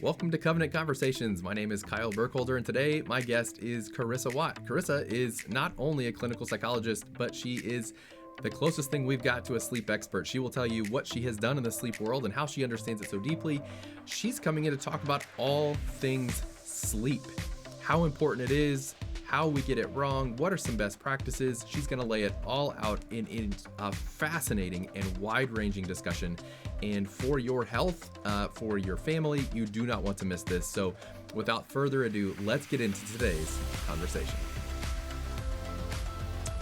Welcome to Covenant Conversations. My name is Kyle Burkholder, and today my guest is Carissa Wott. Carissa is not only a clinical psychologist, but she is the closest thing we've got to a sleep expert. She will tell you what she has done in the sleep world and how she understands it so deeply. She's coming in to talk about all things sleep, how important it is, how we get it wrong, what are some best practices. She's going to lay it all out in a fascinating and wide-ranging discussion. And for your health, for your family, you do not want to miss this. So without further ado, let's get into today's conversation.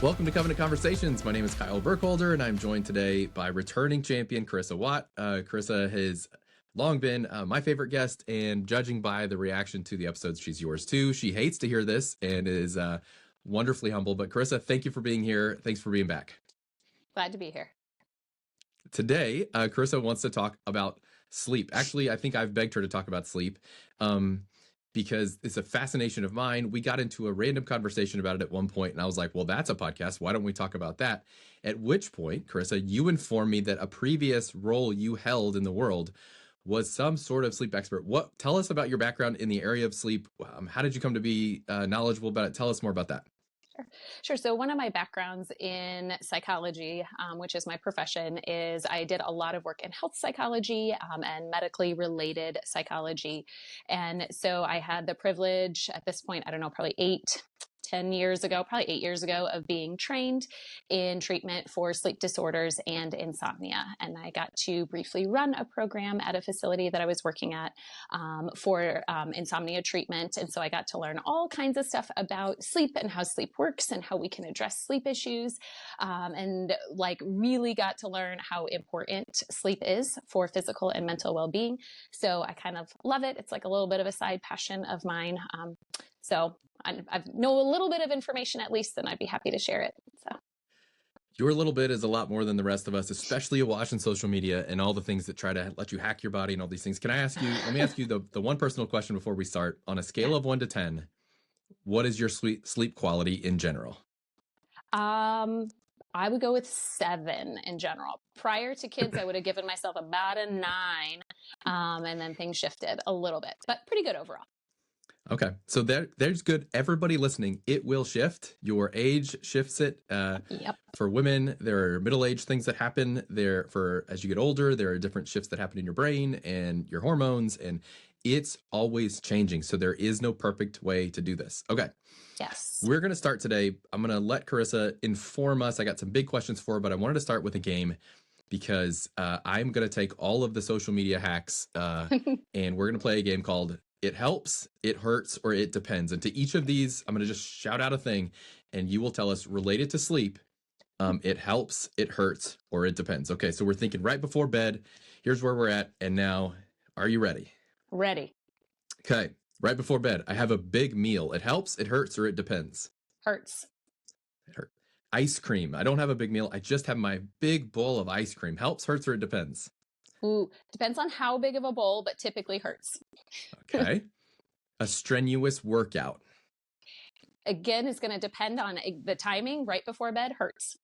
Welcome to Covenant Conversations. My name is Kyle Burkholder, and I'm joined today by returning champion Carissa Wott. Carissa has long been my favorite guest, and judging by the reaction to the episodes, she's yours too. She hates to hear this and is wonderfully humble. But Carissa, thank you for being here. Thanks for being back. Glad to be here. Today, Carissa wants to talk about sleep. Actually, I think I've begged her to talk about sleep because it's a fascination of mine. We got into a random conversation about it at one point, and I was like, well, that's a podcast. Why don't we talk about that? At which point, Carissa, you informed me that a previous role you held in the world was some sort of sleep expert. Tell us about your background in the area of sleep. How did you come to be knowledgeable about it? Tell us more about that. Sure. So one of my backgrounds in psychology, which is my profession, is I did a lot of work in health psychology and medically related psychology. And so I had the privilege at this point, I don't know, probably 8 years ago, of being trained in treatment for sleep disorders and insomnia. And I got to briefly run a program at a facility that I was working at for insomnia treatment. And so I got to learn all kinds of stuff about sleep and how sleep works and how we can address sleep issues. And really got to learn how important sleep is for physical and mental well-being. So I kind of love it. It's like a little bit of a side passion of mine. So I know a little bit of information at least, and I'd be happy to share it. So your little bit is a lot more than the rest of us, especially watching social media and all the things that try to let you hack your body and all these things. Let me ask you the one personal question before we start. On a scale of 1 to 10, what is your sleep quality in general? I would go with 7 in general. Prior to kids, I would have given myself about a 9, and then things shifted a little bit, but pretty good overall. Okay. So there's good. Everybody listening, it will shift. Your age shifts it. Yep. For women, there are middle-aged things that happen. As you get older, there are different shifts that happen in your brain and your hormones, and it's always changing. So there is no perfect way to do this. Okay. Yes. We're going to start today. I'm going to let Carissa inform us. I got some big questions for her, but I wanted to start with a game because I'm going to take all of the social media hacks and we're going to play a game called It Helps, It Hurts, or It Depends. And to each of these, I'm going to just shout out a thing, and you will tell us related to sleep, it helps, it hurts, or it depends. Okay, so we're thinking right before bed. Here's where we're at. And now, are you ready? Ready. Okay, right before bed. I have a big meal. It helps, it hurts, or it depends? Hurts. It hurts. Ice cream. I don't have a big meal. I just have my big bowl of ice cream. Helps, hurts, or it depends? Ooh, depends on how big of a bowl, but typically hurts. Okay. A strenuous workout. Again, it's going to depend on the timing. Right before bed hurts.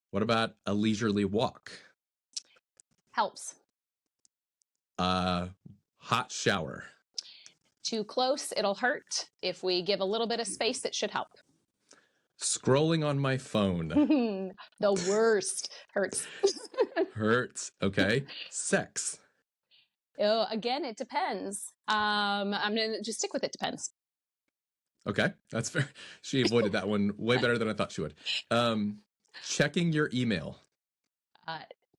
What about a leisurely walk? Helps. Hot shower. Too close, it'll hurt. If we give a little bit of space, it should help. Scrolling on my phone. The worst. Hurts. Hurts. Okay. Sex. Oh, again, it depends. I'm going to just stick with it depends. Okay. That's fair. She avoided that one way better than I thought she would. Checking your email.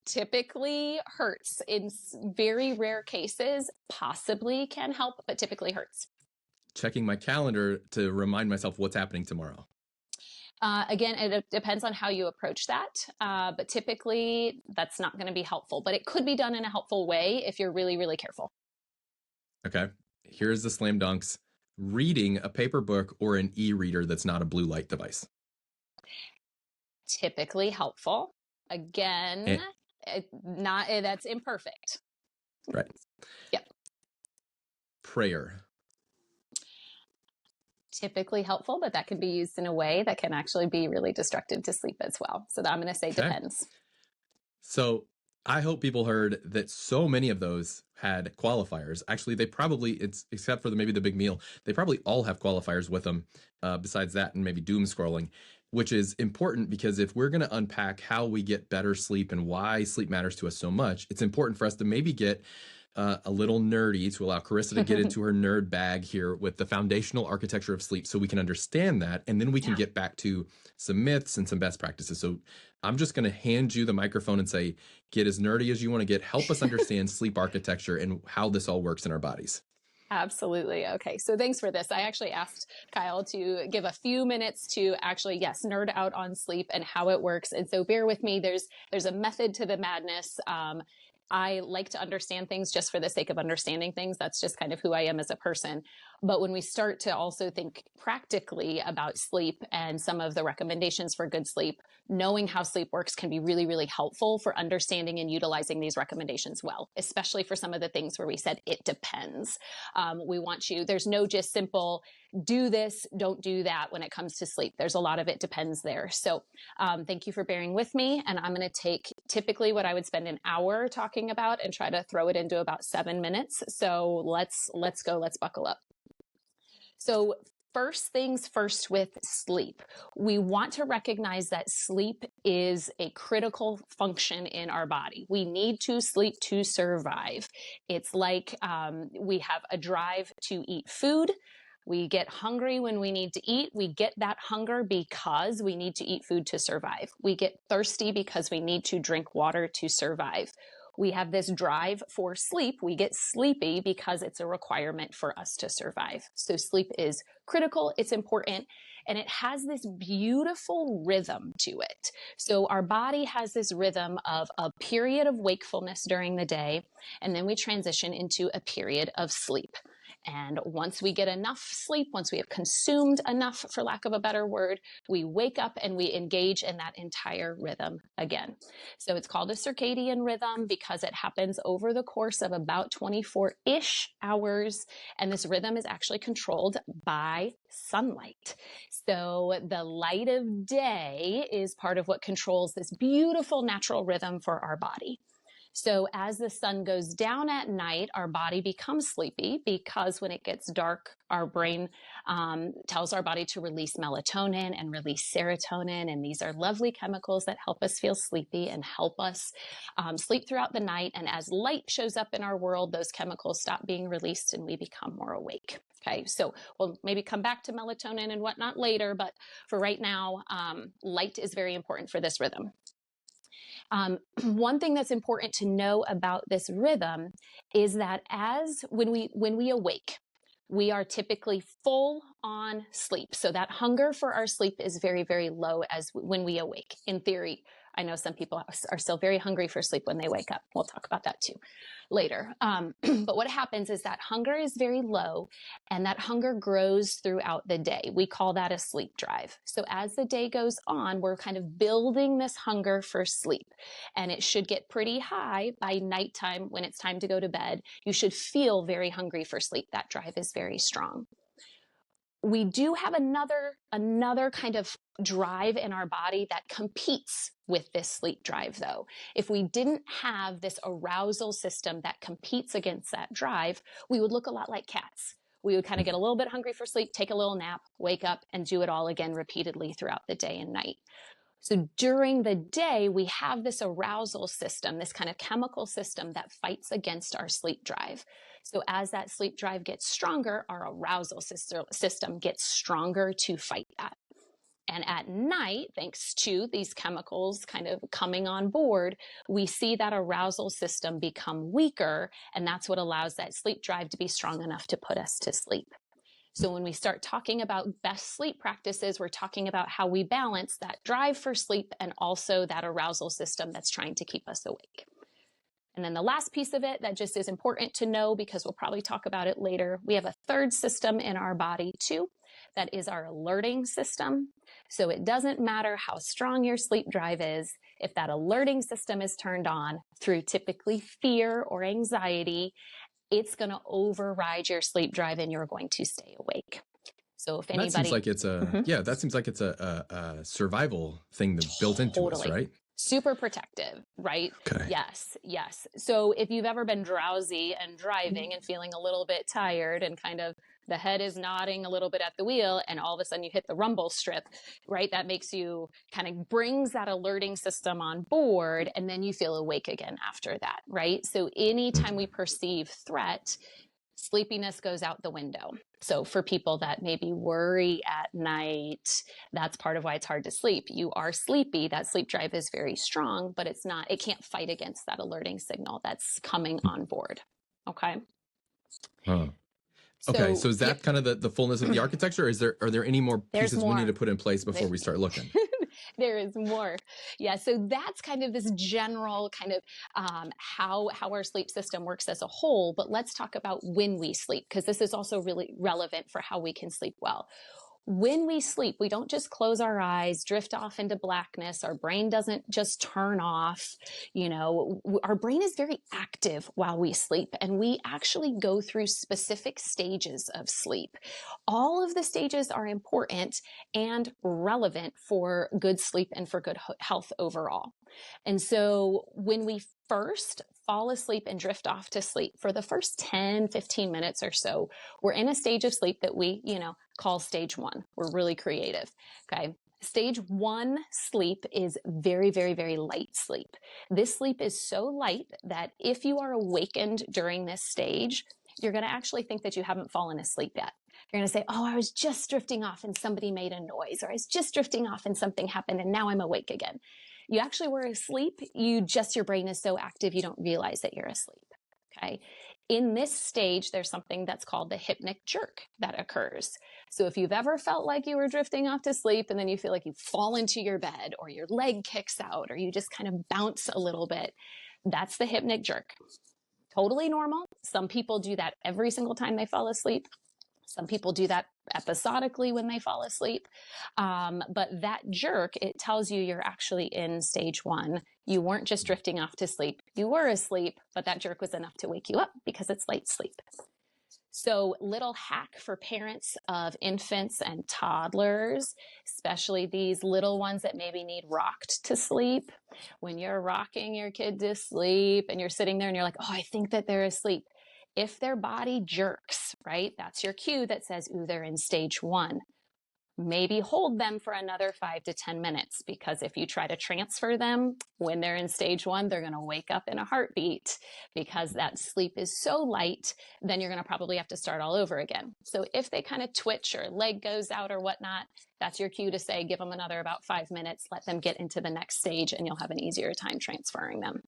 Typically hurts. In very rare cases, possibly can help, but typically hurts. Checking my calendar to remind myself what's happening tomorrow. Again, it depends on how you approach that, but typically that's not going to be helpful, but it could be done in a helpful way if you're really, really careful. Okay. Here's the slam dunks. Reading a paper book or an e-reader that's not a blue light device. Typically helpful. Again, that's imperfect. Right. Yep. Prayer. Typically helpful, but that can be used in a way that can actually be really destructive to sleep as well. So I'm going to say depends. So I hope people heard that so many of those had qualifiers. Actually, they probably, it's except for maybe the big meal, they probably all have qualifiers with them, besides that and maybe doom scrolling, which is important because if we're going to unpack how we get better sleep and why sleep matters to us so much, it's important for us to maybe get a little nerdy to allow Carissa to get into her nerd bag here with the foundational architecture of sleep so we can understand that. And then we can get back to some myths and some best practices. So I'm just going to hand you the microphone and say, get as nerdy as you want to get. Help us understand sleep architecture and how this all works in our bodies. Absolutely. Okay. So thanks for this. I actually asked Kyle to give a few minutes to actually, yes, nerd out on sleep and how it works. And so bear with me. There's a method to the madness. I like to understand things just for the sake of understanding things. That's just kind of who I am as a person. But when we start to also think practically about sleep and some of the recommendations for good sleep, knowing how sleep works can be really, really helpful for understanding and utilizing these recommendations well, especially for some of the things where we said it depends. We want you, there's no just simple do this, don't do that when it comes to sleep. There's a lot of it depends there. So thank you for bearing with me. And I'm going to take typically what I would spend an hour talking about and try to throw it into about 7 minutes. So let's go, let's buckle up. So first things first with sleep, we want to recognize that sleep is a critical function in our body. We need to sleep to survive. It's like we have a drive to eat food. We get hungry when we need to eat. We get that hunger because we need to eat food to survive. We get thirsty because we need to drink water to survive. We have this drive for sleep. We get sleepy because it's a requirement for us to survive. So sleep is critical, it's important, and it has this beautiful rhythm to it. So our body has this rhythm of a period of wakefulness during the day, and then we transition into a period of sleep. And once we get enough sleep, once we have consumed enough, for lack of a better word, we wake up and we engage in that entire rhythm again. So it's called a circadian rhythm because it happens over the course of about 24-ish hours. And this rhythm is actually controlled by sunlight. So the light of day is part of what controls this beautiful natural rhythm for our body. So as the sun goes down at night, our body becomes sleepy because when it gets dark, our brain tells our body to release melatonin and release serotonin. And these are lovely chemicals that help us feel sleepy and help us sleep throughout the night. And as light shows up in our world, those chemicals stop being released and we become more awake. Okay, so we'll maybe come back to melatonin and whatnot later, but for right now, light is very important for this rhythm. One thing that's important to know about this rhythm is that when we awake, we are typically full on sleep. So that hunger for our sleep is very, very low as when we awake. In theory, I know some people are still very hungry for sleep when they wake up. We'll talk about that too later. But what happens is that hunger is very low and that hunger grows throughout the day. We call that a sleep drive. So as the day goes on, we're kind of building this hunger for sleep, and it should get pretty high by nighttime. When it's time to go to bed, you should feel very hungry for sleep. That drive is very strong. We do have another kind of drive in our body that competes with this sleep drive, though. If we didn't have this arousal system that competes against that drive, we would look a lot like cats. We would kind of get a little bit hungry for sleep, take a little nap, wake up, and do it all again repeatedly throughout the day and night. So during the day, we have this arousal system, this kind of chemical system that fights against our sleep drive. So as that sleep drive gets stronger, our arousal system gets stronger to fight that. And at night, thanks to these chemicals kind of coming on board, we see that arousal system become weaker, and that's what allows that sleep drive to be strong enough to put us to sleep. So when we start talking about best sleep practices, we're talking about how we balance that drive for sleep and also that arousal system that's trying to keep us awake. And then the last piece of it that just is important to know, because we'll probably talk about it later, we have a third system in our body too. That is our alerting system. So it doesn't matter how strong your sleep drive is, if that alerting system is turned on through typically fear or anxiety, it's going to override your sleep drive and you're going to stay awake. So if anybody... That seems like it's a survival thing that's built into us, right? Super protective, right? Okay. Yes, yes. So if you've ever been drowsy and driving and feeling a little bit tired and kind of the head is nodding a little bit at the wheel and all of a sudden you hit the rumble strip, right? That makes you kind of brings that alerting system on board and then you feel awake again after that, right? So anytime we perceive threat, sleepiness goes out the window. So for people that maybe worry at night, that's part of why it's hard to sleep. You are sleepy, that sleep drive is very strong, but it can't fight against that alerting signal that's coming on board. Okay. Huh. Okay, so So, is that kind of the fullness of the architecture? Or are there any more there's pieces we need more. to put in place before we start looking? There is more. Yeah. So that's kind of this general kind of how our sleep system works as a whole. But let's talk about when we sleep, because this is also really relevant for how we can sleep well. When we sleep, we don't just close our eyes, drift off into blackness. Our brain doesn't just turn off. Our brain is very active while we sleep, and we actually go through specific stages of sleep. All of the stages are important and relevant for good sleep and for good health overall. And so when we first fall asleep and drift off to sleep, for the first 10, 15 minutes or so, we're in a stage of sleep that we, call stage one. We're really creative. Okay. Stage one sleep is very, very, very light sleep. This sleep is so light that if you are awakened during this stage, you're going to actually think that you haven't fallen asleep yet. You're going to say, oh, I was just drifting off and somebody made a noise, or I was just drifting off and something happened and now I'm awake again. You actually were asleep. Your brain is so active, you don't realize that you're asleep. Okay. In this stage, there's something that's called the hypnic jerk that occurs. So if you've ever felt like you were drifting off to sleep and then you feel like you fall into your bed or your leg kicks out or you just kind of bounce a little bit, that's the hypnic jerk. Totally normal. Some people do that every single time they fall asleep. Some people do that episodically when they fall asleep. But that jerk, it tells you you're actually in stage one. You weren't just drifting off to sleep. You were asleep, but that jerk was enough to wake you up because it's light sleep. So little hack for parents of infants and toddlers, especially these little ones that maybe need rocked to sleep. When you're rocking your kid to sleep and you're sitting there and you're like, oh, I think that they're asleep. If their body jerks, right, that's your cue that says, ooh, they're in stage one. Maybe hold them for another 5 to 10 minutes, because if you try to transfer them when they're in stage one, they're going to wake up in a heartbeat because that sleep is so light, then you're going to probably have to start all over again. So if they kind of twitch or leg goes out or whatnot, that's your cue to say, give them another about 5 minutes, let them get into the next stage and you'll have an easier time transferring them.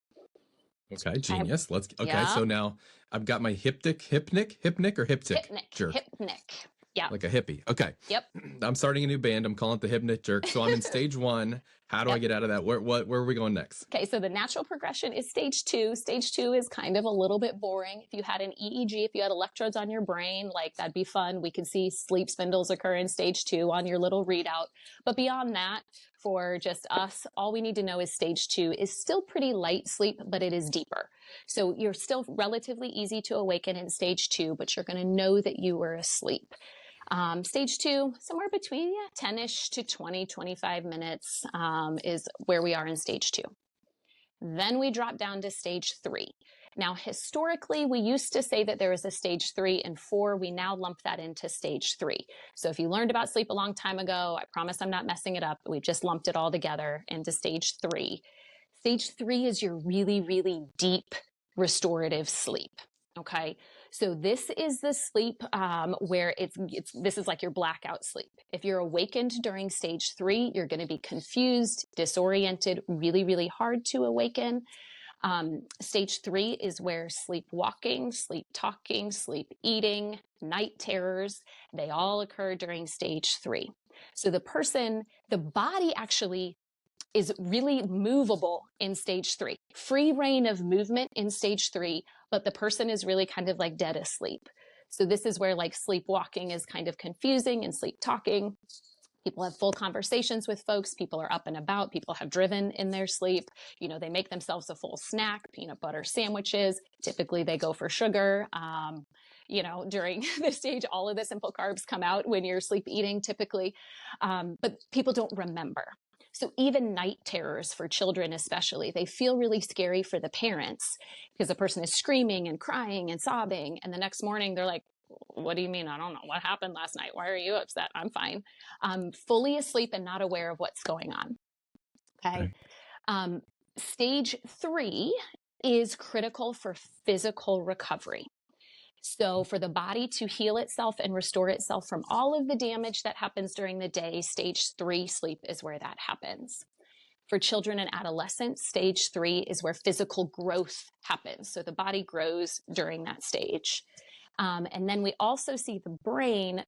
Okay, genius. Yeah. So now I've got my hypnic or hyptic jerk. Hypnic. Yeah. Like a hippie. Okay. Yep. I'm starting a new band. I'm calling it the hypnic jerk. So I'm in stage one. How do I get out of that? Where are we going next? Okay, so the natural progression is stage two. Stage two is kind of a little bit boring. If you had an EEG, if you had electrodes on your brain, like that'd be fun. We could see sleep spindles occur in stage two on your little readout. But beyond that, for just us, all we need to know is stage two is still pretty light sleep, but it is deeper. So you're still relatively easy to awaken in stage two, but you're going to know that you were asleep. Stage two, somewhere between 10-ish to 20, 25 minutes is where we are in stage two. Then we drop down to stage three. Now, historically, we used to say that there was a stage 3 and 4. We now lump that into stage 3. So if you learned about sleep a long time ago, I promise I'm not messing it up. We've just lumped it all together into stage 3. Stage 3 is your really, really deep restorative sleep. Okay. So this is the sleep where this is like your blackout sleep. If you're awakened during stage 3, you're going to be confused, disoriented, really, really hard to awaken. Stage 3 is where sleepwalking, sleep talking, sleep eating, night terrors, they all occur during stage 3. So the body actually is really movable in stage 3, free reign of movement in stage 3, but the person is really kind of like dead asleep. So this is where like sleepwalking is kind of confusing and sleep talking. People have full conversations with folks. People are up and about. People have driven in their sleep. They make themselves a full snack, peanut butter sandwiches. Typically they go for sugar. During this stage, all of the simple carbs come out when you're sleep eating typically. But people don't remember. So even night terrors for children, especially, they feel really scary for the parents because the person is screaming and crying and sobbing. And the next morning they're like, what do you mean? I don't know what happened last night. Why are you upset? I'm fine. Fully asleep and not aware of what's going on. Okay. Okay. Stage 3 is critical for physical recovery. So for the body to heal itself and restore itself from all of the damage that happens during the day, stage 3 sleep is where that happens. For children and adolescents, stage 3 is where physical growth happens. So the body grows during that stage. And then we also see the brain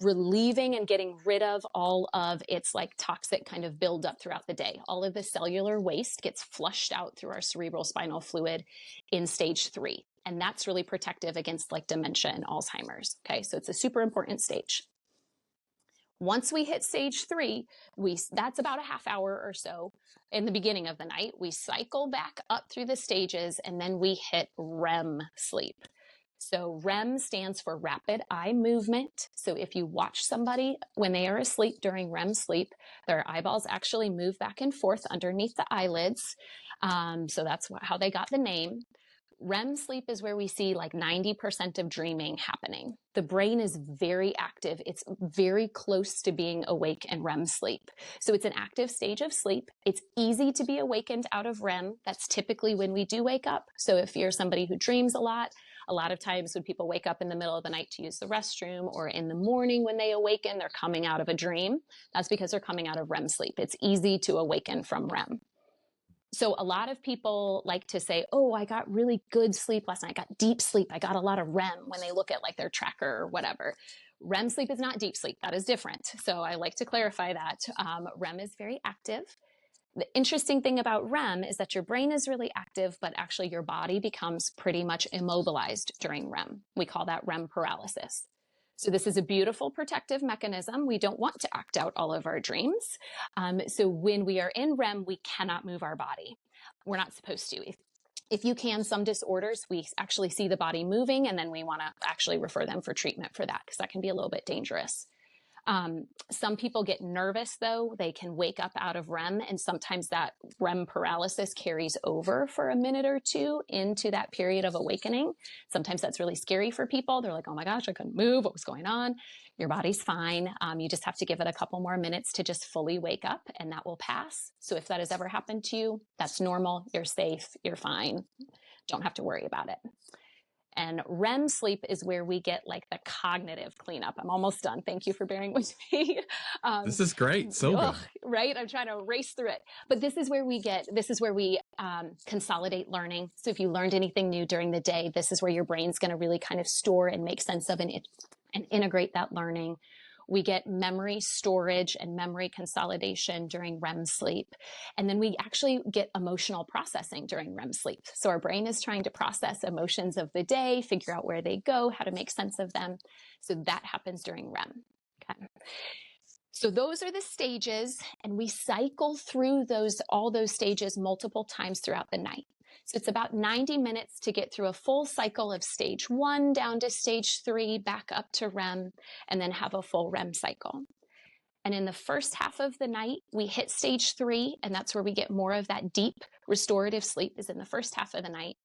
relieving and getting rid of all of its like toxic kind of buildup throughout the day. All of the cellular waste gets flushed out through our cerebral spinal fluid in stage 3. And that's really protective against like dementia and Alzheimer's. Okay, so it's a super important stage. Once we hit stage 3, that's about a half hour or so in the beginning of the night. We cycle back up through the stages and then we hit REM sleep. So REM stands for rapid eye movement. So if you watch somebody when they are asleep during REM sleep, their eyeballs actually move back and forth underneath the eyelids. So that's how they got the name. REM sleep is where we see like 90% of dreaming happening. The brain is very active. It's very close to being awake in REM sleep. So it's an active stage of sleep. It's easy to be awakened out of REM. That's typically when we do wake up. So if you're somebody who dreams a lot of times when people wake up in the middle of the night to use the restroom or in the morning when they awaken, they're coming out of a dream. That's because they're coming out of REM sleep. It's easy to awaken from REM. So a lot of people like to say, oh, I got really good sleep last night. I got deep sleep. I got a lot of REM when they look at like their tracker or whatever. REM sleep is not deep sleep. That is different. So I like to clarify that. REM is very active. The interesting thing about REM is that your brain is really active, but actually your body becomes pretty much immobilized during REM. We call that REM paralysis. So this is a beautiful protective mechanism. We don't want to act out all of our dreams. So when we are in REM, we cannot move our body. We're not supposed to. If you can, some disorders, we actually see the body moving, and then we want to actually refer them for treatment for that because that can be a little bit dangerous. Some people get nervous though. They can wake up out of REM, and sometimes that REM paralysis carries over for a minute or two into that period of awakening. Sometimes that's really scary for people. They're like, oh my gosh, I couldn't move. What was going on? Your body's fine. You just have to give it a couple more minutes to just fully wake up, and that will pass. So if that has ever happened to you, that's normal. You're safe. You're fine. Don't have to worry about it. And REM sleep is where we get like the cognitive cleanup. I'm almost done. Thank you for bearing with me. This is great. So good. Right? I'm trying to race through it. But this is where we consolidate learning. So if you learned anything new during the day, this is where your brain's going to really kind of store and make sense of and integrate that learning. We get memory storage and memory consolidation during REM sleep. And then we actually get emotional processing during REM sleep. So our brain is trying to process emotions of the day, figure out where they go, how to make sense of them. So that happens during REM. Okay. So those are the stages, and we cycle through all those stages multiple times throughout the night. So it's about 90 minutes to get through a full cycle of stage 1 down to stage 3, back up to REM, and then have a full REM cycle. And in the first half of the night, we hit stage 3, and that's where we get more of that deep restorative sleep is in the first half of the night.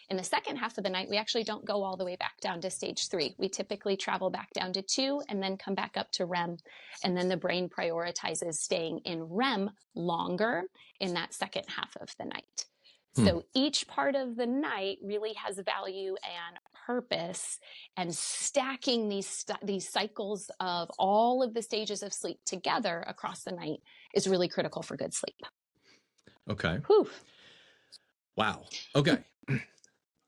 In the second half of the night, we actually don't go all the way back down to stage 3. We typically travel back down to 2 and then come back up to REM. And then the brain prioritizes staying in REM longer in that second half of the night. So each part of the night really has value and purpose, and stacking these cycles of all of the stages of sleep together across the night is really critical for good sleep. Okay. Whew. Wow. Okay. I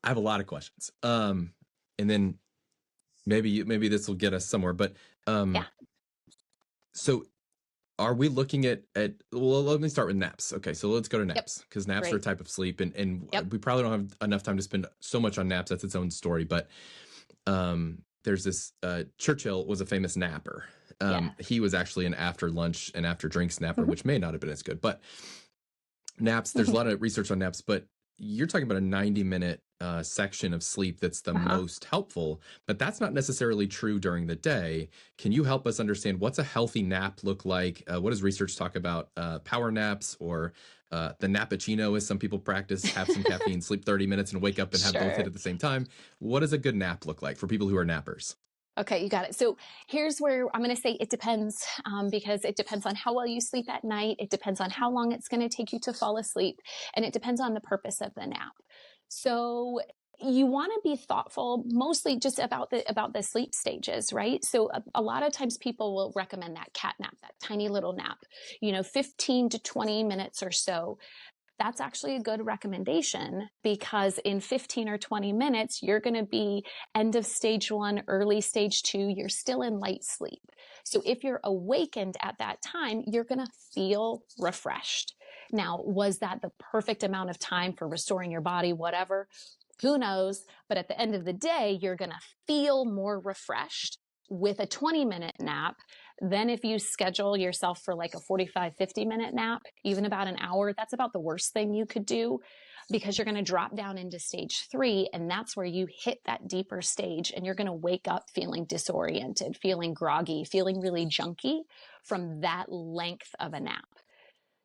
have a lot of questions. And then maybe this will get us somewhere, but Yeah. So are we looking at well, let me start with naps. Okay, so let's go to naps, because naps are a type of sleep, and we probably don't have enough time to spend so much on naps. That's its own story. But there's this Churchill was a famous napper. He was actually an after lunch and after drink napper, which may not have been as good. But naps, there's a lot of research on naps. But you're talking about a 90-minute section of sleep that's the Uh-huh. most helpful, but that's not necessarily true during the day. Can you help us understand what's a healthy nap look like? What does research talk about power naps or the nappuccino, as some people practice, have some caffeine, sleep 30 minutes and wake up and have both hit Sure. at the same time? What does a good nap look like for people who are nappers? Okay, you got it. So here's where I'm going to say it depends, because it depends on how well you sleep at night. It depends on how long it's going to take you to fall asleep, and it depends on the purpose of the nap. So you want to be thoughtful, mostly just about the sleep stages, right? So a lot of times people will recommend that cat nap, that tiny little nap, 15 to 20 minutes or so. That's actually a good recommendation, because in 15 or 20 minutes, you're going to be end of stage 1, early stage 2. You're still in light sleep. So if you're awakened at that time, you're going to feel refreshed. Now, was that the perfect amount of time for restoring your body? Whatever. Who knows? But at the end of the day, you're going to feel more refreshed with a 20-minute nap. Then if you schedule yourself for like a 45, 50-minute nap, even about an hour, that's about the worst thing you could do, because you're going to drop down into stage 3. And that's where you hit that deeper stage, and you're going to wake up feeling disoriented, feeling groggy, feeling really junky from that length of a nap. Yeah.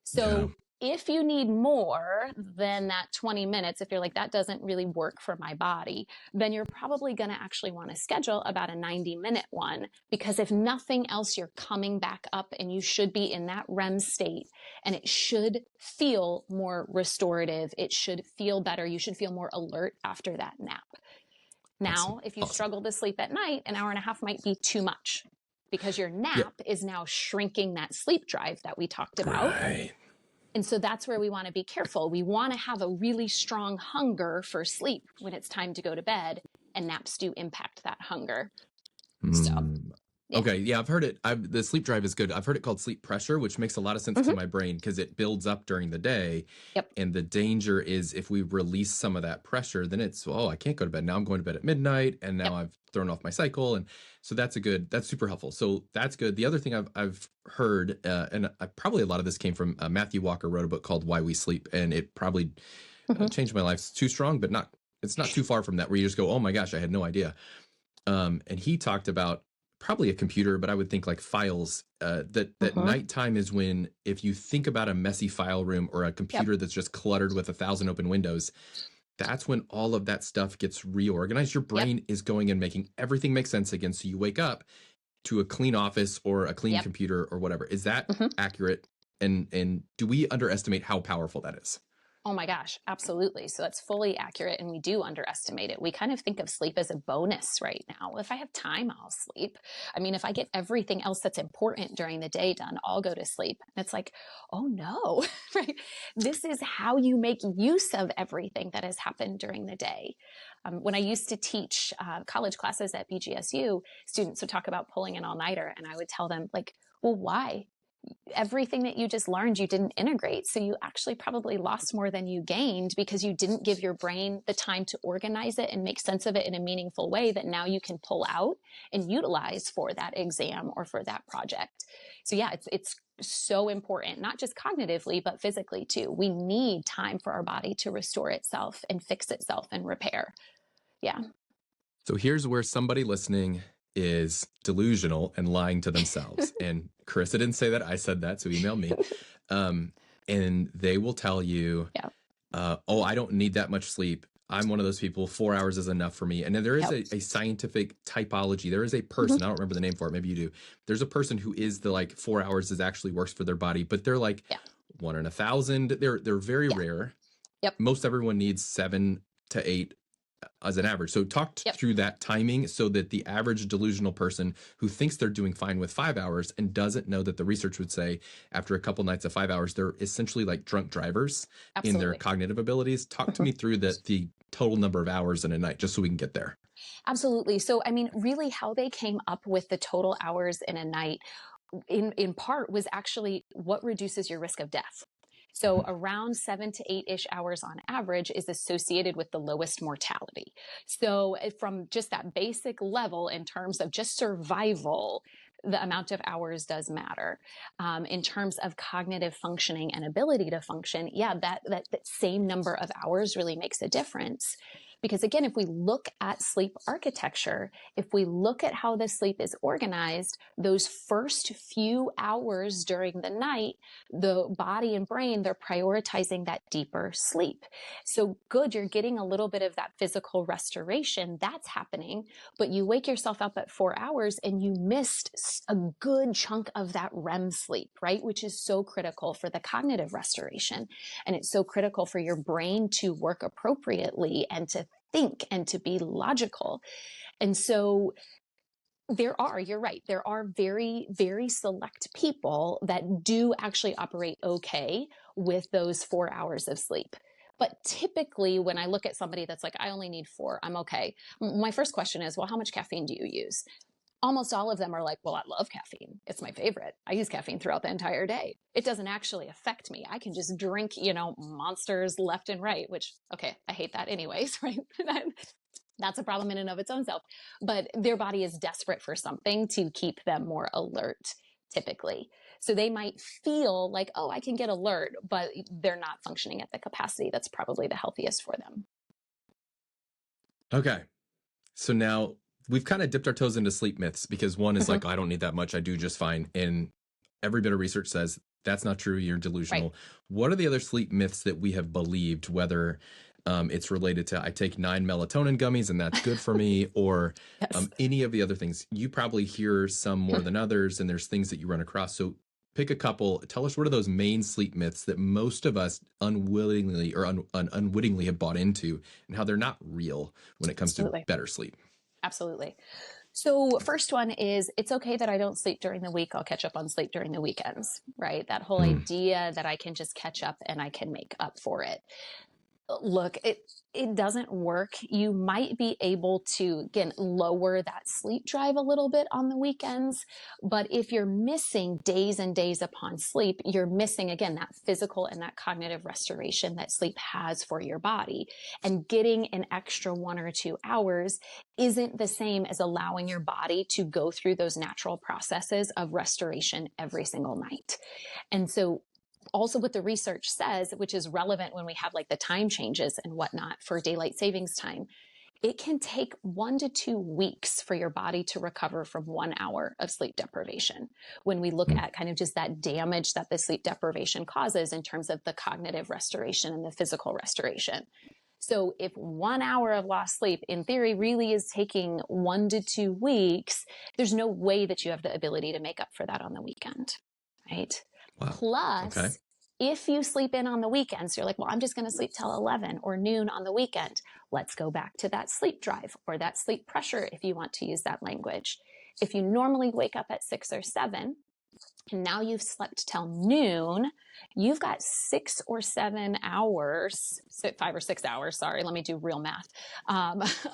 So if you need more than that 20 minutes, if you're like, that doesn't really work for my body, then you're probably going to actually want to schedule about a 90-minute one, because if nothing else, you're coming back up and you should be in that REM state, and it should feel more restorative. It should feel better. You should feel more alert after that nap. Awesome. Now, if you Awesome. struggle to sleep at night, an hour and a half might be too much, because your Yeah. nap is now shrinking that sleep drive that we talked about. Right. And so that's where we want to be careful. We want to have a really strong hunger for sleep when it's time to go to bed, and naps do impact that hunger. So, yeah. Okay, yeah, I've heard it. The sleep drive is good. I've heard it called sleep pressure, which makes a lot of sense to Mm-hmm. my brain because it builds up during the day. Yep. And the danger is if we release some of that pressure, then it's, oh, I can't go to bed. Now I'm going to bed at midnight, and now Yep. I've thrown off my cycle. And so that's super helpful. So that's good. The other thing I've heard, and probably a lot of this came from Matthew Walker wrote a book called Why We Sleep, and it probably Mm-hmm. changed my life. It's too strong, but it's not too far from that, where you just go, oh my gosh, I had no idea. And he talked about probably a computer, but I would think like files, that Mm-hmm. nighttime is when, if you think about a messy file room or a Yep. computer that's just cluttered with 1,000 open windows, that's when all of that stuff gets reorganized. Your Yep. brain is going and making everything make sense again. So you wake up to a clean office or a clean Yep. computer or whatever. Is that Mm-hmm. accurate? And do we underestimate how powerful that is? Oh my gosh, absolutely. So that's fully accurate, and we do underestimate it. We kind of think of sleep as a bonus right now. If I have time, I'll sleep. I mean, if I get everything else that's important during the day done, I'll go to sleep. And it's like, oh no, right? This is how you make use of everything that has happened during the day. When I used to teach college classes at BGSU, students would talk about pulling an all-nighter, and I would tell them, like, well, why? Everything that you just learned, you didn't integrate. So you actually probably lost more than you gained, because you didn't give your brain the time to organize it and make sense of it in a meaningful way that now you can pull out and utilize for that exam or for that project. So yeah, it's so important, not just cognitively, but physically too. We need time for our body to restore itself and fix itself and repair. Yeah. So here's where somebody listening is delusional and lying to themselves. And Carissa didn't say that. I said that. So email me. Um, and they will tell you, Yeah. oh, I don't need that much sleep. I'm one of those people. 4 hours is enough for me. And then there is Yep. a scientific typology. There is a Mm-hmm. person, I don't remember the name for it. Maybe you do. There's a person who is the like 4 hours is actually works for their body, but they're like Yeah. 1 in 1,000. They're very Yeah. rare. Yep. Most everyone needs 7 to 8 as an average. So talk Yep. through that timing so that the average delusional person who thinks they're doing fine with 5 hours and doesn't know that the research would say after a couple nights of 5 hours, they're essentially like drunk drivers in their Absolutely. cognitive abilities. Talk to me through the total number of hours in a night, just so we can get there. Absolutely. So, I mean, really how they came up with the total hours in a night in part was actually what reduces your risk of death. So around 7 to 8-ish hours on average is associated with the lowest mortality. So from just that basic level in terms of just survival, the amount of hours does matter. In terms of cognitive functioning and ability to function, yeah, that same number of hours really makes a difference. Because again, if we look at sleep architecture, if we look at how the sleep is organized, those first few hours during the night, the body and brain, they're prioritizing that deeper sleep. So good, you're getting a little bit of that physical restoration, that's happening, but you wake yourself up at 4 hours and you missed a good chunk of that REM sleep, right? Which is so critical for the cognitive restoration. And it's so critical for your brain to work appropriately and to think and to be logical. And so you're right, there are very, very select people that do actually operate okay with those 4 hours of sleep. But typically, when I look at somebody that's like, I only need 4, I'm okay. My first question is, well, how much caffeine do you use? Almost all of them are like, well, I love caffeine. It's my favorite. I use caffeine throughout the entire day. It doesn't actually affect me. I can just drink, monsters left and right, which, okay, I hate that anyways, right? That's a problem in and of its own self. But their body is desperate for something to keep them more alert, typically. So they might feel like, oh, I can get alert, but they're not functioning at the capacity that's probably the healthiest for them. Okay. So now we've kind of dipped our toes into sleep myths because one is like, I don't need that much. I do just fine. And every bit of research says that's not true. You're delusional. Right. What are the other sleep myths that we have believed, whether it's related to I take 9 melatonin gummies and that's good for me, or yes. Any of the other things? You probably hear some more than others, and there's things that you run across. So pick a couple. Tell us, what are those main sleep myths that most of us unwillingly or unwittingly have bought into, and how they're not real when it comes Absolutely. To better sleep? Absolutely. So first one is, it's okay that I don't sleep during the week. I'll catch up on sleep during the weekends, right? That whole idea that I can just catch up and I can make up for it. Look, it doesn't work. You might be able to, again, lower that sleep drive a little bit on the weekends. But if you're missing days and days upon sleep, you're missing, again, that physical and that cognitive restoration that sleep has for your body. And getting an extra 1 or 2 hours isn't the same as allowing your body to go through those natural processes of restoration every single night. And so also what the research says, which is relevant when we have like the time changes and whatnot for daylight savings time, it can take 1 to 2 weeks for your body to recover from 1 hour of sleep deprivation. When we look at kind of just that damage that the sleep deprivation causes in terms of the cognitive restoration and the physical restoration. So if 1 hour of lost sleep in theory really is taking 1 to 2 weeks, there's no way that you have the ability to make up for that on the weekend, right? Wow. Plus, if you sleep in on the weekends, you're like, well, I'm just going to sleep till 11 or noon on the weekend. Let's go back to that sleep drive or that sleep pressure if you want to use that language. If you normally wake up at 6 or 7, and now you've slept till noon, you've got 6 or 7 hours, 5 or 6 hours, sorry, let me do real math,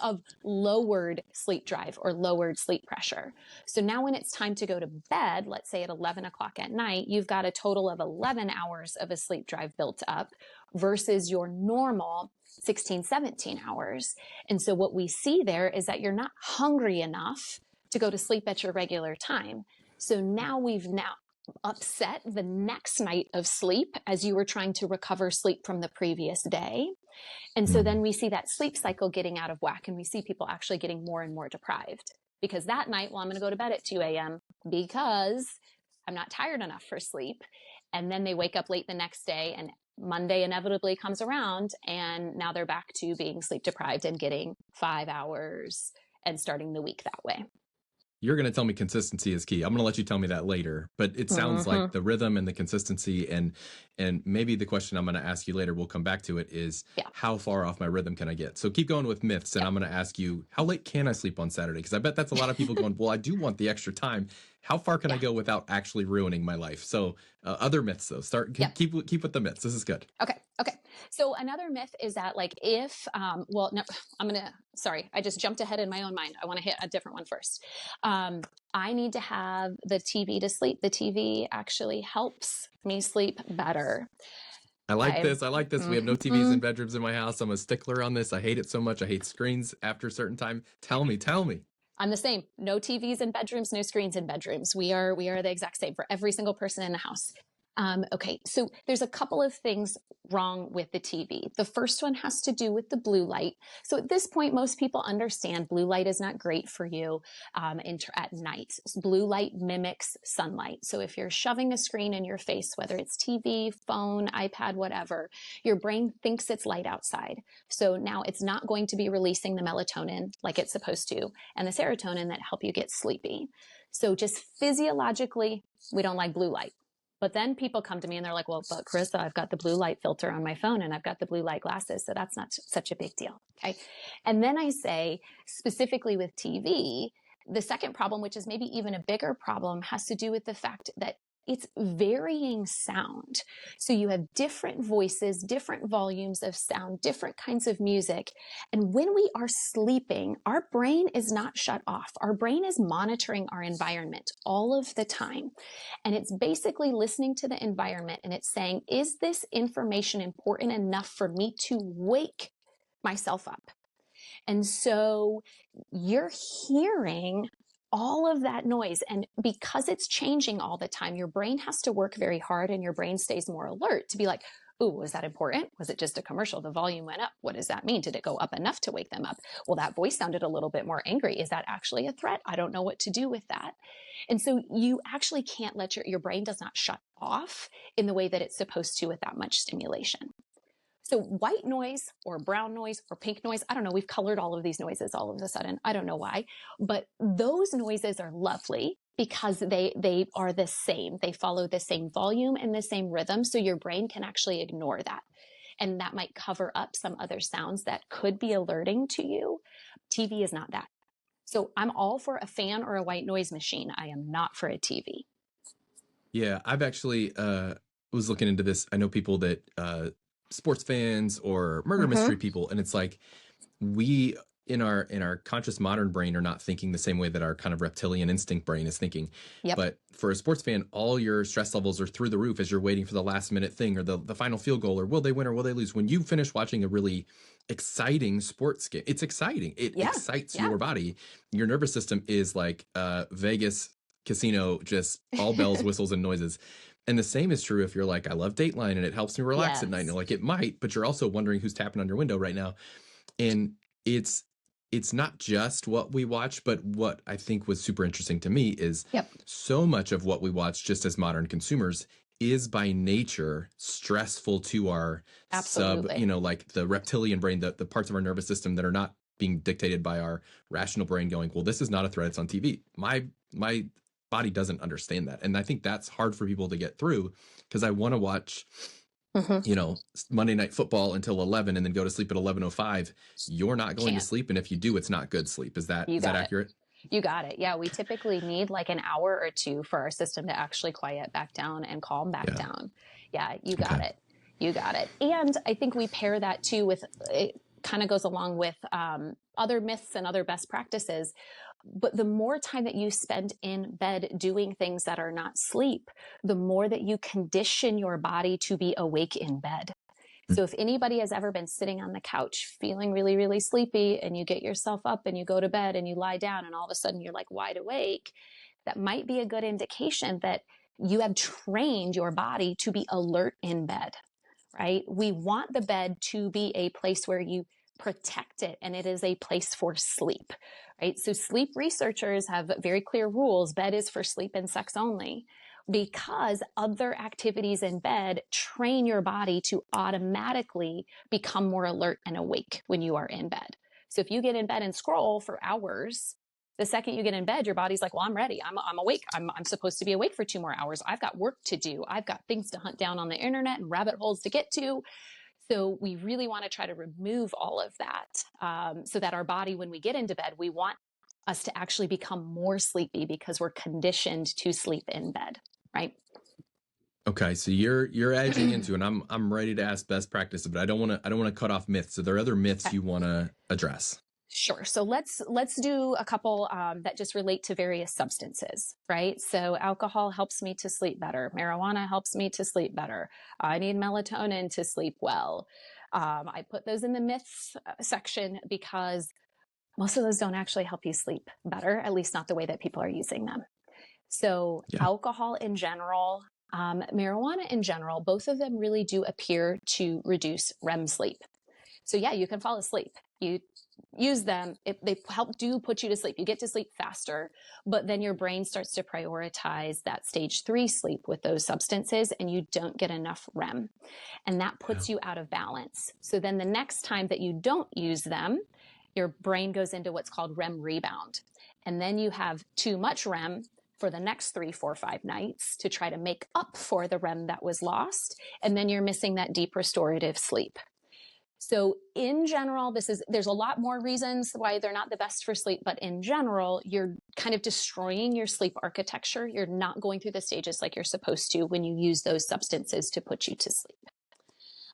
of lowered sleep drive or lowered sleep pressure. So now when it's time to go to bed, let's say at 11 o'clock at night, you've got a total of 11 hours of a sleep drive built up versus your normal 16, 17 hours. And so what we see there is that you're not hungry enough to go to sleep at your regular time. So now we've upset the next night of sleep as you were trying to recover sleep from the previous day. And so then we see that sleep cycle getting out of whack, and we see people actually getting more and more deprived because that night, well, I'm going to go to bed at 2 a.m. because I'm not tired enough for sleep. And then they wake up late the next day, and Monday inevitably comes around, and now they're back to being sleep deprived and getting 5 hours and starting the week that way. You're going to tell me consistency is key. I'm going to let you tell me that later, but it sounds like the rhythm and the consistency, and maybe the question I'm going to ask you later, we'll come back to it, is how far off my rhythm can I get? So keep going with myths, and I'm going to ask you, how late can I sleep on Saturday? Because I bet that's a lot of people going, well, I do want the extra time. How far can I go without actually ruining my life? So other myths, though. Keep with the myths. This is good. Okay. So another myth is that, like, if, sorry, I just jumped ahead in my own mind. I want to hit a different one first. I need to have the TV to sleep. The TV actually helps me sleep better. I like this. We have no TVs in bedrooms in my house. I'm a stickler on this. I hate it so much. I hate screens after a certain time. Tell me. I'm the same. No TVs in bedrooms, no screens in bedrooms. We are the exact same for every single person in the house. Okay, so there's a couple of things wrong with the TV. The first one has to do with the blue light. So at this point, most people understand blue light is not great for you at night. Blue light mimics sunlight. So if you're shoving a screen in your face, whether it's TV, phone, iPad, whatever, your brain thinks it's light outside. So now it's not going to be releasing the melatonin like it's supposed to, and the serotonin that help you get sleepy. So just physiologically, we don't like blue light. But then people come to me and they're like, well, but Carissa, I've got the blue light filter on my phone and I've got the blue light glasses. So that's not such a big deal. Okay. And then I say, specifically with TV, the second problem, which is maybe even a bigger problem, has to do with the fact that it's varying sound. So you have different voices, different volumes of sound, different kinds of music. And when we are sleeping, our brain is not shut off. Our brain is monitoring our environment all of the time. And it's basically listening to the environment and it's saying, is this information important enough for me to wake myself up? And so you're hearing all of that noise. And because it's changing all the time, your brain has to work very hard and your brain stays more alert to be like, ooh, was that important? Was it just a commercial? The volume went up. What does that mean? Did it go up enough to wake them up? Well, that voice sounded a little bit more angry. Is that actually a threat? I don't know what to do with that. And so you actually can't let your brain does not shut off in the way that it's supposed to with that much stimulation. So white noise or brown noise or pink noise, I don't know, we've colored all of these noises all of a sudden. I don't know why, but those noises are lovely because they are the same. They follow the same volume and the same rhythm. So your brain can actually ignore that. And that might cover up some other sounds that could be alerting to you. TV is not that. So I'm all for a fan or a white noise machine. I am not for a TV. Yeah, I've actually was looking into this. I know people that sports fans or murder mystery people, and it's like we in our conscious modern brain are not thinking the same way that our kind of reptilian instinct brain is thinking. Yep. But for a sports fan, all your stress levels are through the roof as you're waiting for the last minute thing or the final field goal or will they win or will they lose. When you finish watching a really exciting sports game, it's exciting. It excites your body. Your nervous system is like Vegas casino, just all bells, whistles, and noises. And the same is true if you're like, I love Dateline and it helps me relax at night. And like it might, but you're also wondering who's tapping on your window right now. And it's not just what we watch, but what I think was super interesting to me is so much of what we watch just as modern consumers is by nature stressful to our like the reptilian brain, the parts of our nervous system that are not being dictated by our rational brain going, well, this is not a threat. It's on TV. My body doesn't understand that. And I think that's hard for people to get through because I want to watch, Monday Night Football until 11 and then go to sleep at 11:05. You're not going to sleep. And if you do, it's not good sleep. Is that accurate? You got it. Yeah. We typically need like an hour or two for our system to actually quiet back down and calm back down. Yeah. You got it. You got it. And I think we pair that too with, it kind of goes along with other myths and other best practices. But the more time that you spend in bed doing things that are not sleep, the more that you condition your body to be awake in bed. So if anybody has ever been sitting on the couch feeling really, really sleepy and you get yourself up and you go to bed and you lie down and all of a sudden you're like wide awake, that might be a good indication that you have trained your body to be alert in bed, right? We want the bed to be a place where you protect it and it is a place for sleep, right? So sleep researchers have very clear rules. Bed is for sleep and sex only because other activities in bed train your body to automatically become more alert and awake when you are in bed. So if you get in bed and scroll for hours, the second you get in bed, your body's like, well, I'm ready. I'm awake. I'm supposed to be awake for 2 more hours. I've got work to do. I've got things to hunt down on the internet and rabbit holes to get to. So we really want to try to remove all of that so that our body, when we get into bed, we want us to actually become more sleepy because we're conditioned to sleep in bed, right? Okay, so you're edging into, and I'm ready to ask best practice, but I don't want to cut off myths. So there are other myths you want to address. Sure. So let's do a couple that just relate to various substances, right? So alcohol helps me to sleep better. Marijuana helps me to sleep better. I need melatonin to sleep well. I put those in the myths section because most of those don't actually help you sleep better, at least not the way that people are using them. So Yeah. alcohol in general, marijuana in general, both of them really do appear to reduce REM sleep. So yeah, you can fall asleep. You use them, they do put you to sleep. You get to sleep faster, but then your brain starts to prioritize that stage 3 sleep with those substances, and you don't get enough REM. And that Yeah. puts you out of balance. So then the next time that you don't use them, your brain goes into what's called REM rebound. And then you have too much REM for the next 3, 4, 5 nights to try to make up for the REM that was lost. And then you're missing that deep restorative sleep. So in general, there's a lot more reasons why they're not the best for sleep, but in general, you're kind of destroying your sleep architecture. You're not going through the stages like you're supposed to when you use those substances to put you to sleep.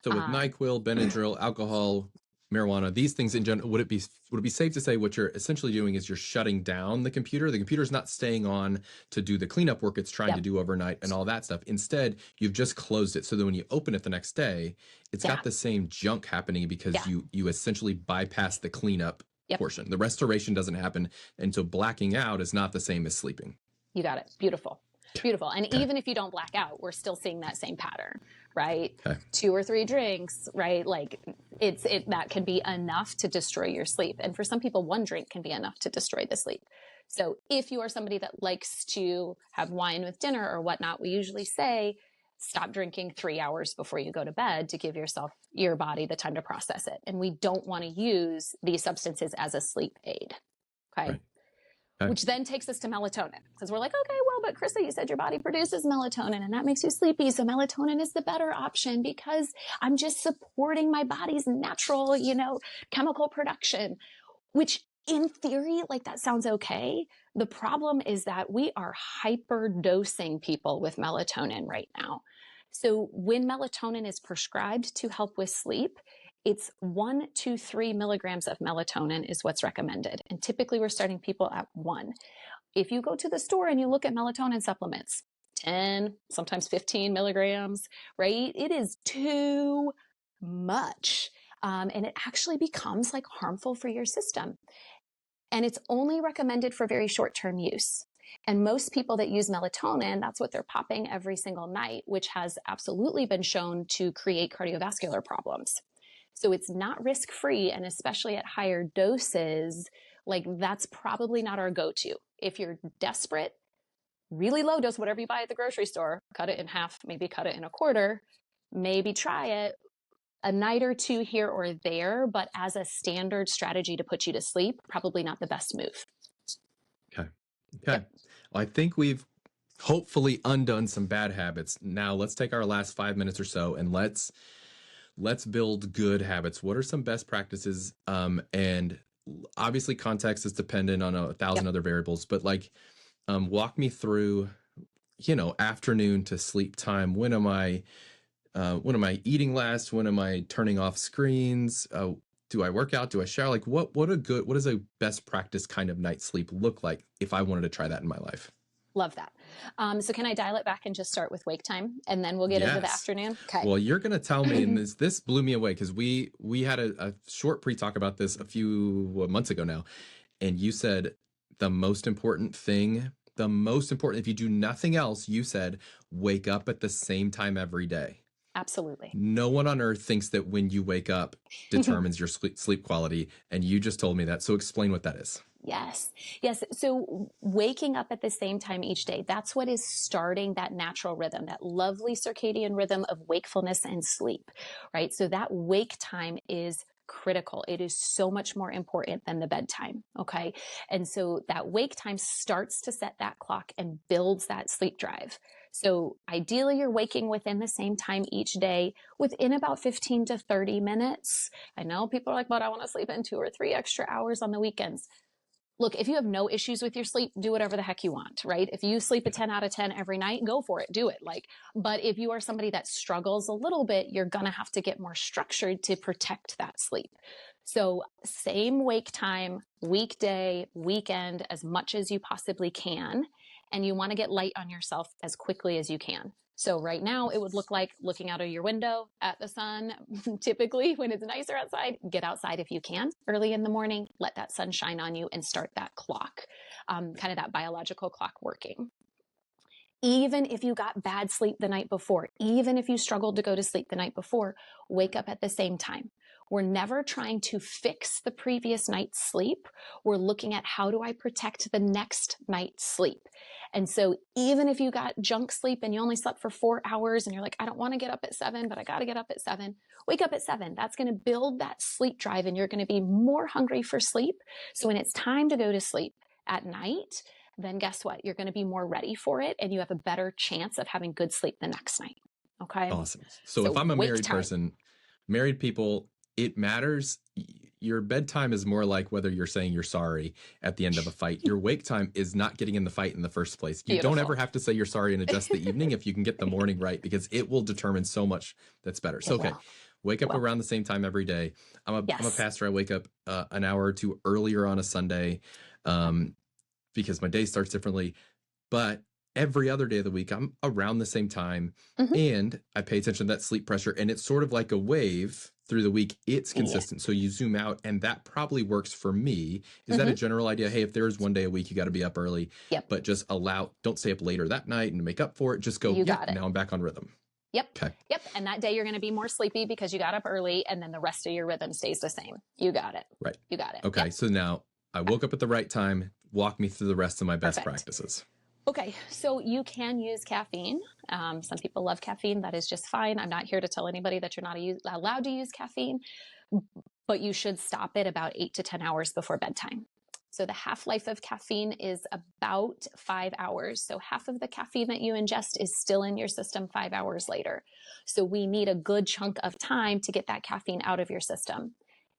So with NyQuil, Benadryl, alcohol, marijuana, these things in general, would it be safe to say what you're essentially doing is you're shutting down the computer? The computer's not staying on to do the cleanup work it's trying to do overnight and all that stuff. Instead, you've just closed it so that when you open it the next day, it's got the same junk happening because you essentially bypass the cleanup portion. The restoration doesn't happen, and so blacking out is not the same as sleeping. You got it. Beautiful. Beautiful. And even if you don't black out, we're still seeing that same pattern, right? 2 or 3 drinks, right? Like that can be enough to destroy your sleep. And for some people, 1 drink can be enough to destroy the sleep. So if you are somebody that likes to have wine with dinner or whatnot, we usually say, stop drinking 3 hours before you go to bed to give your body the time to process it. And we don't want to use these substances as a sleep aid. Okay. Which then takes us to melatonin, because we're like, okay, well, but Carissa, you said your body produces melatonin and that makes you sleepy. So melatonin is the better option because I'm just supporting my body's natural, chemical production, which in theory, like that sounds okay. The problem is that we are hyperdosing people with melatonin right now. So when melatonin is prescribed to help with sleep, it's 1 to 3 milligrams of melatonin is what's recommended. And typically we're starting people at 1. If you go to the store and you look at melatonin supplements, 10, sometimes 15 milligrams, right? It is too much. And it actually becomes like harmful for your system. And it's only recommended for very short-term use. And most people that use melatonin, that's what they're popping every single night, which has absolutely been shown to create cardiovascular problems. So it's not risk-free, and especially at higher doses, like that's probably not our go-to. If you're desperate, really low dose, whatever you buy at the grocery store, cut it in half, maybe cut it in a quarter, maybe try it a night or 2 here or there, but as a standard strategy to put you to sleep, probably not the best move. Okay. Well, I think we've hopefully undone some bad habits. Now let's take our last 5 minutes or so and let's build good habits. What are some best practices? And obviously context is dependent on 1,000 other variables, but walk me through, afternoon to sleep time. When am I eating last? When am I turning off screens? Do I work out? Do I shower? What does a best practice kind of night sleep look like if I wanted to try that in my life? Love that. So can I dial it back and just start with wake time, and then we'll get into the afternoon? Okay. Well, you're going to tell me, and this blew me away because we had a short pre-talk about this a few months ago now, and you said the most important, if you do nothing else, you said wake up at the same time every day. Absolutely. No one on earth thinks that when you wake up determines your sleep quality, and you just told me that. So explain what that is. Yes. So waking up at the same time each day, that's what is starting that natural rhythm, that lovely circadian rhythm of wakefulness and sleep, right? So that wake time is critical. It is so much more important than the bedtime. Okay. And so that wake time starts to set that clock and builds that sleep drive. So ideally you're waking within the same time each day within about 15 to 30 minutes. I know people are like, but I want to sleep in 2 or 3 extra hours on the weekends. Look, if you have no issues with your sleep, do whatever the heck you want, right? If you sleep a 10 out of 10 every night, go for it, do it. But if you are somebody that struggles a little bit, you're going to have to get more structured to protect that sleep. So same wake time, weekday, weekend, as much as you possibly can. and you want to get light on yourself as quickly as you can. So right now it would look like looking out of your window at the sun. Typically when it's nicer outside, get outside if you can early in the morning, let that sun shine on you and start that clock, kind of that biological clock working. Even if you got bad sleep the night before, even if you struggled to go to sleep the night before, wake up at the same time. We're never trying to fix the previous night's sleep. We're looking at how do I protect the next night's sleep. And so even if you got junk sleep and you only slept for 4 hours and you're like, I don't want to get up at 7, but I got to get up at 7, wake up at 7. That's going to build that sleep drive and you're going to be more hungry for sleep. So when it's time to go to sleep at night, then guess what? You're going to be more ready for it and you have a better chance of having good sleep the next night. Okay. Awesome. So if I'm a married person, married people, it matters. Your bedtime is more like whether you're saying you're sorry at the end of a fight. Your wake time is not getting in the fight in the first place. You don't ever have to say you're sorry and adjust the evening if you can get the morning right, because it will determine so much that's better. So, okay. Wake up around the same time every day. I'm a pastor. I wake up an hour or two earlier on a Sunday because my day starts differently. But every other day of the week, I'm around the same time. And I pay attention to that sleep pressure. And it's sort of like a wave through the week. It's consistent. So you zoom out and that probably works for me. Is that a general idea? Hey, if there's one day a week, you got to be up early, but just don't stay up later that night and make up for it. Just go, now I'm back on rhythm. Okay. And that day you're going to be more sleepy because you got up early and then the rest of your rhythm stays the same. You got it. Right. You got it. Okay. So now I woke up at the right time. Walk me through the rest of my best practices. Okay, so you can use caffeine. Some people love caffeine. That is just fine. I'm not here to tell anybody that you're not allowed to use caffeine, but you should stop it about 8 to 10 hours before bedtime. So the half-life of caffeine is about 5 hours. So half of the caffeine that you ingest is still in your system 5 hours later. So we need a good chunk of time to get that caffeine out of your system.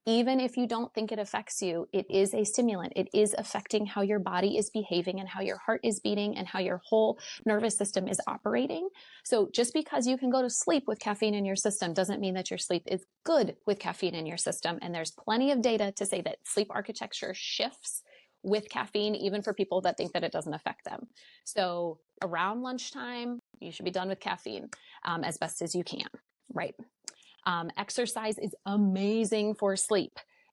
Even if you don't think it affects you, it is a stimulant. It is affecting how your body is behaving and how your heart is beating and how your whole nervous system is operating. So just because you can go to sleep with caffeine in your system doesn't mean that your sleep is good with caffeine in your system. And there's plenty of data to say that sleep architecture shifts with caffeine, even for people that think that it doesn't affect them. So around lunchtime, you should be done with caffeine as best as you can, right? Exercise is amazing for sleep.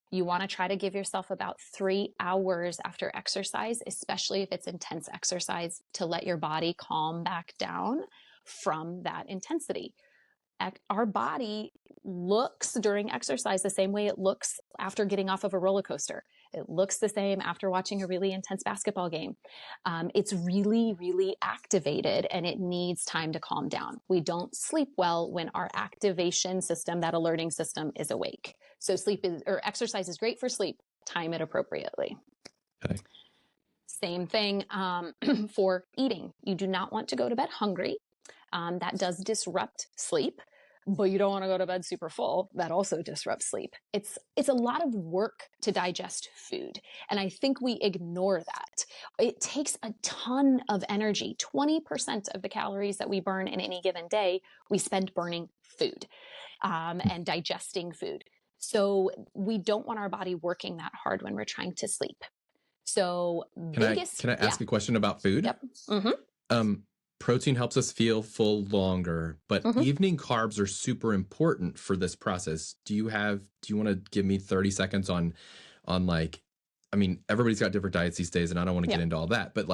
You want to try to give yourself about 3 hours after exercise, especially if it's intense exercise, to let your body calm back down from that intensity. Our body looks during exercise the same way it looks after getting off of a roller coaster. It looks the same after watching a really intense basketball game. It's really, really activated and it needs time to calm down. We don't sleep well when our activation system, that alerting system, is awake. So exercise is great for sleep. Time it appropriately. Okay. Same thing for eating. You do not want to go to bed hungry. That does disrupt sleep. But you don't want to go to bed super full. That also disrupts sleep. It's a lot of work to digest food. And I think we ignore that. It takes a ton of energy. 20% of the calories that we burn in any given day, we spend burning food and digesting food. So we don't want our body working that hard when we're trying to sleep. So can I ask a question about food? Yep. Protein helps us feel full longer, but evening carbs are super important for this process. Do you want to give me 30 seconds on like, I mean, everybody's got different diets these days and I don't want to get into all that, but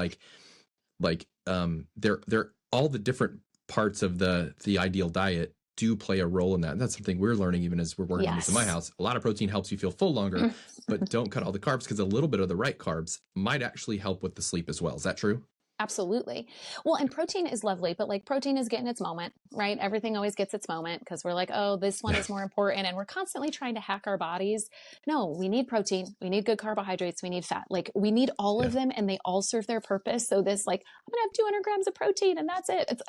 they're all the different parts of the ideal diet do play a role in that. And that's something we're learning even as we're working on this in my house. A lot of protein helps you feel full longer, but don't cut all the carbs because a little bit of the right carbs might actually help with the sleep as well. Is that true? Absolutely. Well, and protein is lovely, but like protein is getting its moment, right? Everything always gets its moment because we're like, oh, this one is more important. And we're constantly trying to hack our bodies. No, we need protein. We need good carbohydrates. We need fat. Like we need all of them and they all serve their purpose. So this like, I'm going to have 200 grams of protein and that's it. It's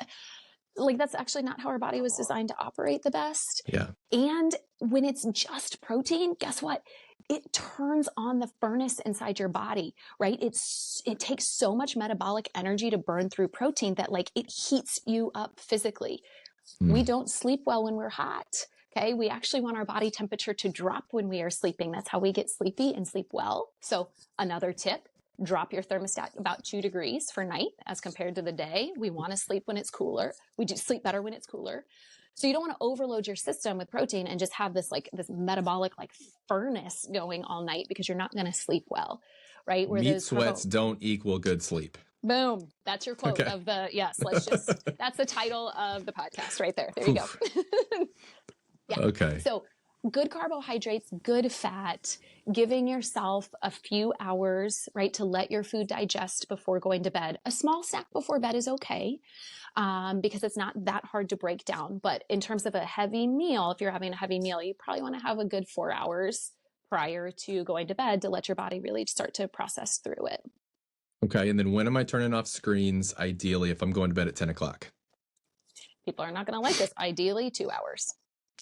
like, that's actually not how our body was designed to operate the best. Yeah. And when it's just protein, guess what? It turns on the furnace inside your body, right? It takes so much metabolic energy to burn through protein that like it heats you up physically. We don't sleep well when we're hot. Okay. We actually want our body temperature to drop when we are sleeping. That's how we get sleepy and sleep well. So another tip, drop your thermostat about 2 degrees for night as compared to the day. We want to sleep when it's cooler. We do sleep better when it's cooler. So you don't want to overload your system with protein and just have this metabolic furnace going all night, because you're not going to sleep well, right? Where Meat sweats don't equal good sleep. Boom. That's your quote of the, yes, that's the title of the podcast right there. There you go. Yeah. Okay. So good carbohydrates, good fat, giving yourself a few hours, right, to let your food digest before going to bed. A small snack before bed is okay, because it's not that hard to break down. But in terms of a heavy meal, if you're having a heavy meal, you probably want to have a good 4 hours prior to going to bed to let your body really start to process through it. Okay. And then when am I turning off screens, ideally, if I'm going to bed at 10 o'clock? People are not going to like this. Ideally, 2 hours.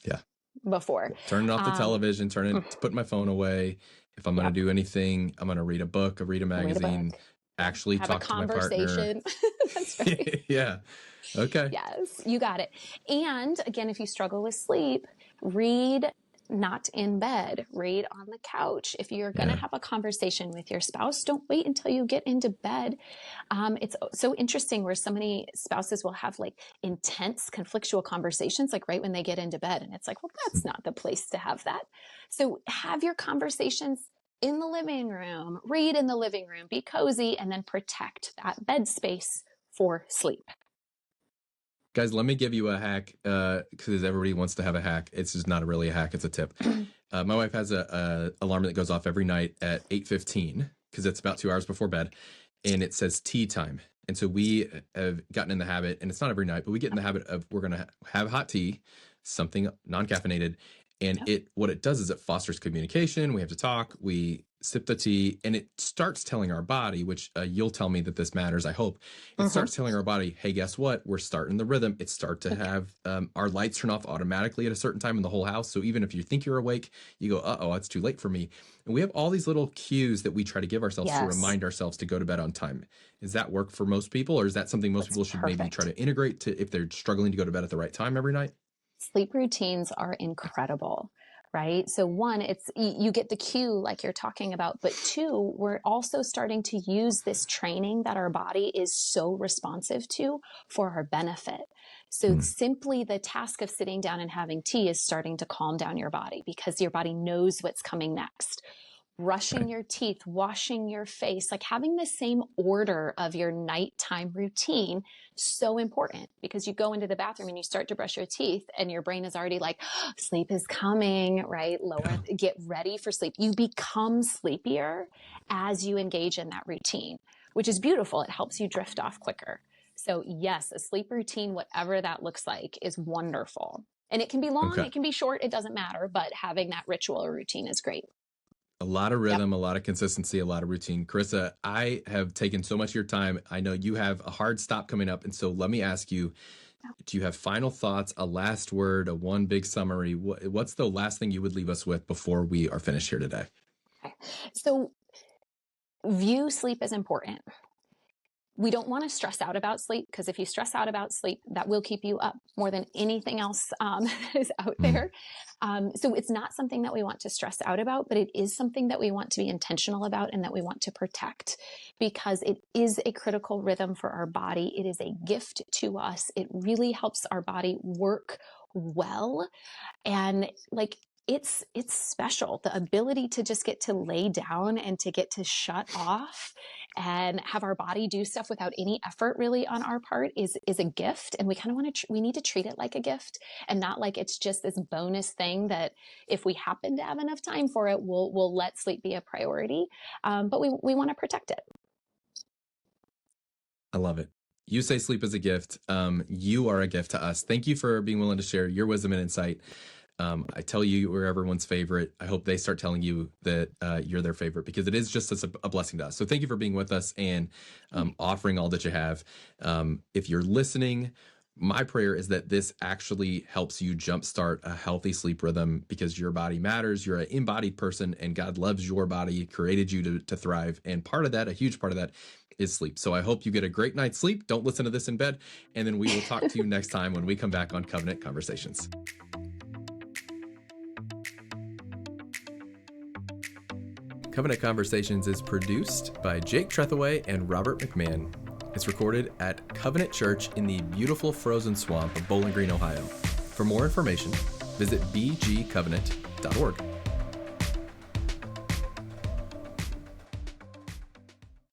Yeah. Before. Turning off the television, put my phone away. If I'm going to do anything, I'm going to read a book, read a magazine, actually have talk a to my partner. That's right. Yeah. Okay. Yes, you got it. And again, if you struggle with sleep, read not in bed, read on the couch. If you're going to have a conversation with your spouse, don't wait until you get into bed. It's so interesting where so many spouses will have intense conflictual conversations, right when they get into bed. And it's well, that's not the place to have that. So have your conversations in the living room, read in the living room, be cozy, and then protect that bed space for sleep. Guys, let me give you a hack, because everybody wants to have a hack. It's just not really a hack. It's a tip. My wife has a alarm that goes off every night at 8:15, because it's about 2 hours before bed, and it says tea time. And so we have gotten in the habit, and it's not every night, but we get in the habit of we're going to have hot tea, something non-caffeinated. And what it does is it fosters communication. We have to talk. We sip the tea, and it starts telling our body, which you'll tell me that this matters, I hope. It starts telling our body, hey, guess what? We're starting the rhythm. It starts to have our lights turn off automatically at a certain time in the whole house. So even if you think you're awake, you go, uh-oh, it's too late for me. And we have all these little cues that we try to give ourselves to remind ourselves to go to bed on time. Does that work for most people, or is that something most people should maybe try to integrate if they're struggling to go to bed at the right time every night? Sleep routines are incredible, right? So one, it's you get the cue like you're talking about, but two, we're also starting to use this training that our body is so responsive to for our benefit. So simply the task of sitting down and having tea is starting to calm down your body, because your body knows what's coming next. Brushing your teeth, washing your face, having the same order of your nighttime routine, so important, because you go into the bathroom and you start to brush your teeth and your brain is already sleep is coming, right? Get ready for sleep. You become sleepier as you engage in that routine, which is beautiful. It helps you drift off quicker. So yes, a sleep routine, whatever that looks like, is wonderful. And it can be long, it can be short, it doesn't matter, but having that ritual or routine is great. A lot of rhythm, a lot of consistency, a lot of routine. Carissa, I have taken so much of your time. I know you have a hard stop coming up. And so let me ask you, do you have final thoughts, a last word, a one big summary? What's the last thing you would leave us with before we are finished here today? Okay. So view sleep as important. We don't want to stress out about sleep, because if you stress out about sleep, that will keep you up more than anything else that is out there. So it's not something that we want to stress out about, but it is something that we want to be intentional about and that we want to protect, because it is a critical rhythm for our body. It is a gift to us. It really helps our body work well. And it's special. The ability to just get to lay down and to get to shut off and have our body do stuff without any effort really on our part is a gift. And we kind of we need to treat it like a gift, and not like it's just this bonus thing that if we happen to have enough time for it, we'll let sleep be a priority. But we want to protect it. I love it. You say sleep is a gift. You are a gift to us. Thank you for being willing to share your wisdom and insight. I tell you, we're everyone's favorite. I hope they start telling you that you're their favorite, because it is just a blessing to us. So thank you for being with us and offering all that you have. If you're listening, my prayer is that this actually helps you jumpstart a healthy sleep rhythm, because your body matters. You're an embodied person, and God loves your body, created you to thrive. And part of that, a huge part of that, is sleep. So I hope you get a great night's sleep. Don't listen to this in bed. And then we will talk to you next time when we come back on Covenant Conversations. Covenant Conversations is produced by Jake Trethaway and Robert McMahan. It's recorded at Covenant Church in the beautiful frozen swamp of Bowling Green, Ohio. For more information, visit bgcovenant.org.